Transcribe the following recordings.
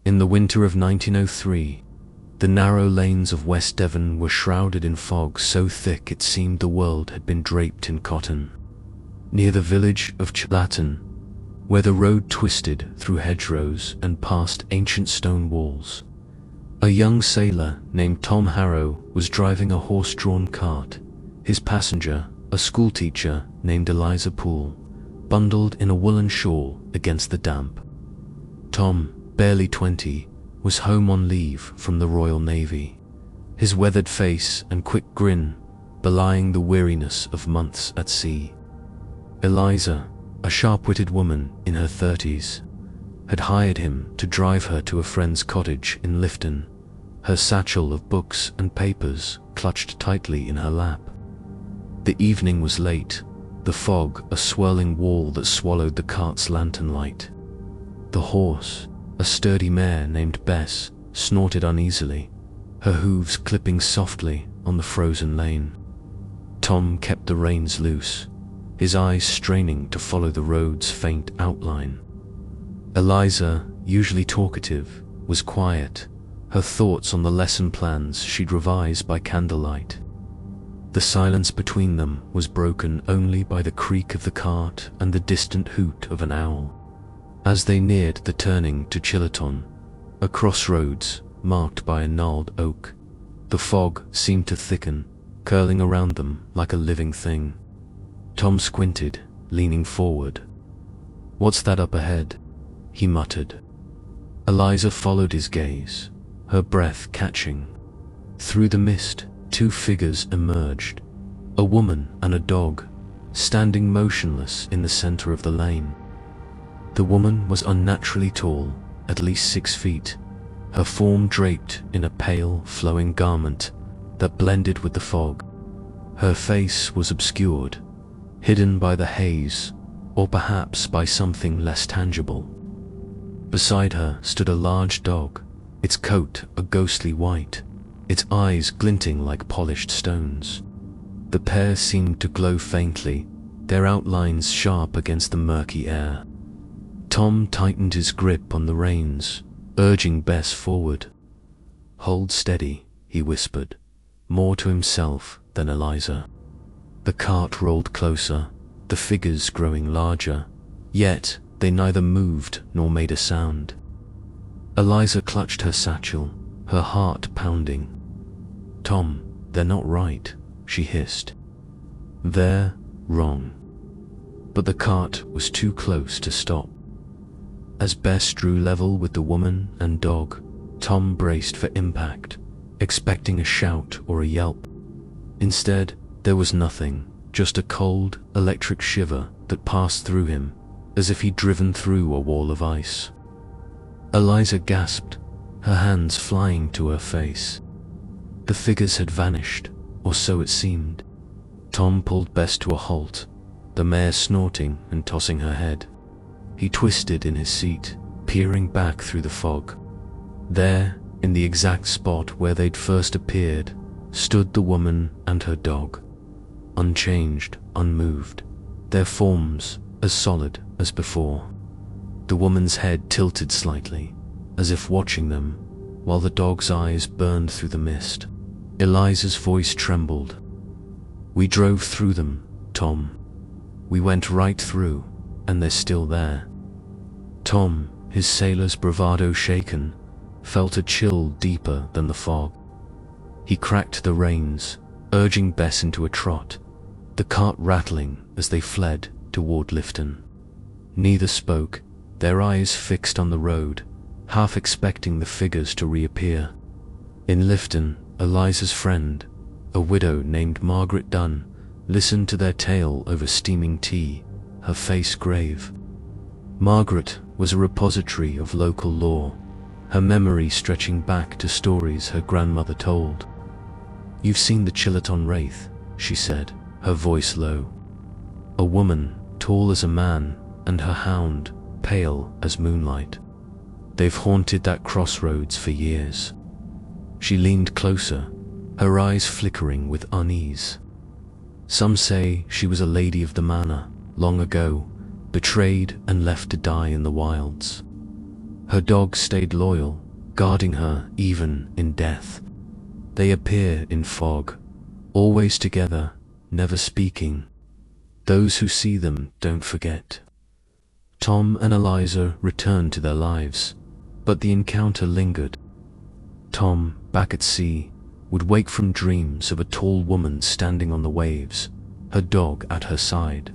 In the winter of 1903, the narrow lanes of West Devon were shrouded in fog so thick it seemed the world had been draped in cotton. Near the village of Chillaton, where the road twisted through hedgerows and past ancient stone walls, a young sailor named Tom Harrow was driving a horse-drawn cart. His passenger, a schoolteacher named Eliza Poole, bundled in a woolen shawl against the damp. Tom, barely 20, was home on leave from the Royal Navy, his weathered face and quick grin belying the weariness of months at sea. Eliza, a sharp-witted woman in her 30s, had hired him to drive her to a friend's cottage in Lifton, her satchel of books and papers clutched tightly in her lap. The evening was late, the fog a swirling wall that swallowed the cart's lantern light. The horse, a sturdy mare named Bess, snorted uneasily, her hooves clipping softly on the frozen lane. Tom kept the reins loose, his eyes straining to follow the road's faint outline. Eliza, usually talkative, was quiet, her thoughts on the lesson plans she'd revised by candlelight. The silence between them was broken only by the creak of the cart and the distant hoot of an owl. As they neared the turning to Chillaton, a crossroads marked by a gnarled oak, the fog seemed to thicken, curling around them like a living thing. Tom squinted, leaning forward. "What's that up ahead?" he muttered. Eliza followed his gaze, her breath catching. Through the mist, two figures emerged, a woman and a dog, standing motionless in the center of the lane. The woman was unnaturally tall, at least 6 feet, her form draped in a pale, flowing garment that blended with the fog. Her face was obscured, hidden by the haze, or perhaps by something less tangible. Beside her stood a large dog, its coat a ghostly white, its eyes glinting like polished stones. The pair seemed to glow faintly, their outlines sharp against the murky air. Tom tightened his grip on the reins, urging Bess forward. "Hold steady," he whispered, more to himself than Eliza. The cart rolled closer, the figures growing larger, yet they neither moved nor made a sound. Eliza clutched her satchel, her heart pounding. "Tom, they're not right," she hissed. "They're wrong." But the cart was too close to stop. As Bess drew level with the woman and dog, Tom braced for impact, expecting a shout or a yelp. Instead, there was nothing, just a cold, electric shiver that passed through him, as if he'd driven through a wall of ice. Eliza gasped, her hands flying to her face. The figures had vanished, or so it seemed. Tom pulled Bess to a halt, the mare snorting and tossing her head. He twisted in his seat, peering back through the fog. There, in the exact spot where they'd first appeared, stood the woman and her dog, unchanged, unmoved, their forms as solid as before. The woman's head tilted slightly, as if watching them, while the dog's eyes burned through the mist. Eliza's voice trembled. "We drove through them, Tom. We went right through, and they're still there." Tom, his sailor's bravado shaken, felt a chill deeper than the fog. He cracked the reins, urging Bess into a trot, the cart rattling as they fled toward Lifton. Neither spoke, their eyes fixed on the road, half expecting the figures to reappear. In Lifton, Eliza's friend, a widow named Margaret Dunn, listened to their tale over steaming tea, her face grave. Margaret was a repository of local lore, her memory stretching back to stories her grandmother told. "You've seen the Chillaton Wraith," she said, her voice low. "A woman, tall as a man, and her hound, pale as moonlight. They've haunted that crossroads for years." She leaned closer, her eyes flickering with unease. "Some say she was a lady of the manor, long ago, betrayed and left to die in the wilds. Her dog stayed loyal, guarding her even in death. They appear in fog, always together, never speaking. Those who see them don't forget. Tom and Eliza returned to their lives, but the encounter lingered. Tom, back at sea, would wake from dreams of a tall woman standing on the waves, her dog at her side.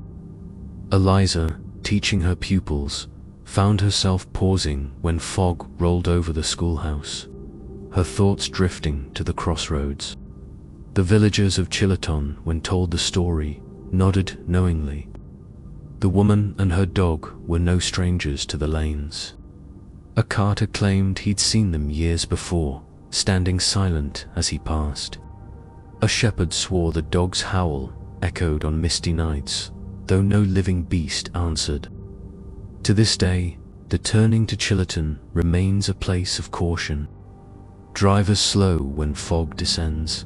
Eliza, teaching her pupils, found herself pausing when fog rolled over the schoolhouse, her thoughts drifting to the crossroads. The villagers of Chillaton, when told the story, nodded knowingly. The woman and her dog were no strangers to the lanes. A carter claimed he'd seen them years before, standing silent as he passed. A shepherd swore the dog's howl echoed on misty nights, though no living beast answered. To this day, the turning to Chillaton remains a place of caution. Drivers slow when fog descends,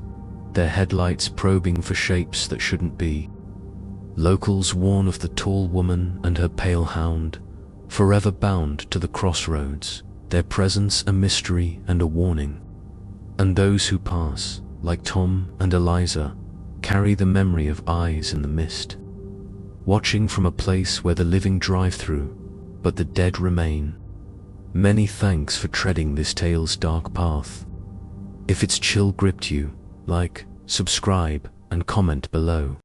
their headlights probing for shapes that shouldn't be. Locals warn of the tall woman and her pale hound, forever bound to the crossroads, their presence a mystery and a warning. And those who pass, like Tom and Eliza, carry the memory of eyes in the mist, watching from a place where the living drive through, but the dead remain. Many thanks for treading this tale's dark path. If its chill gripped you, like, subscribe, and comment below.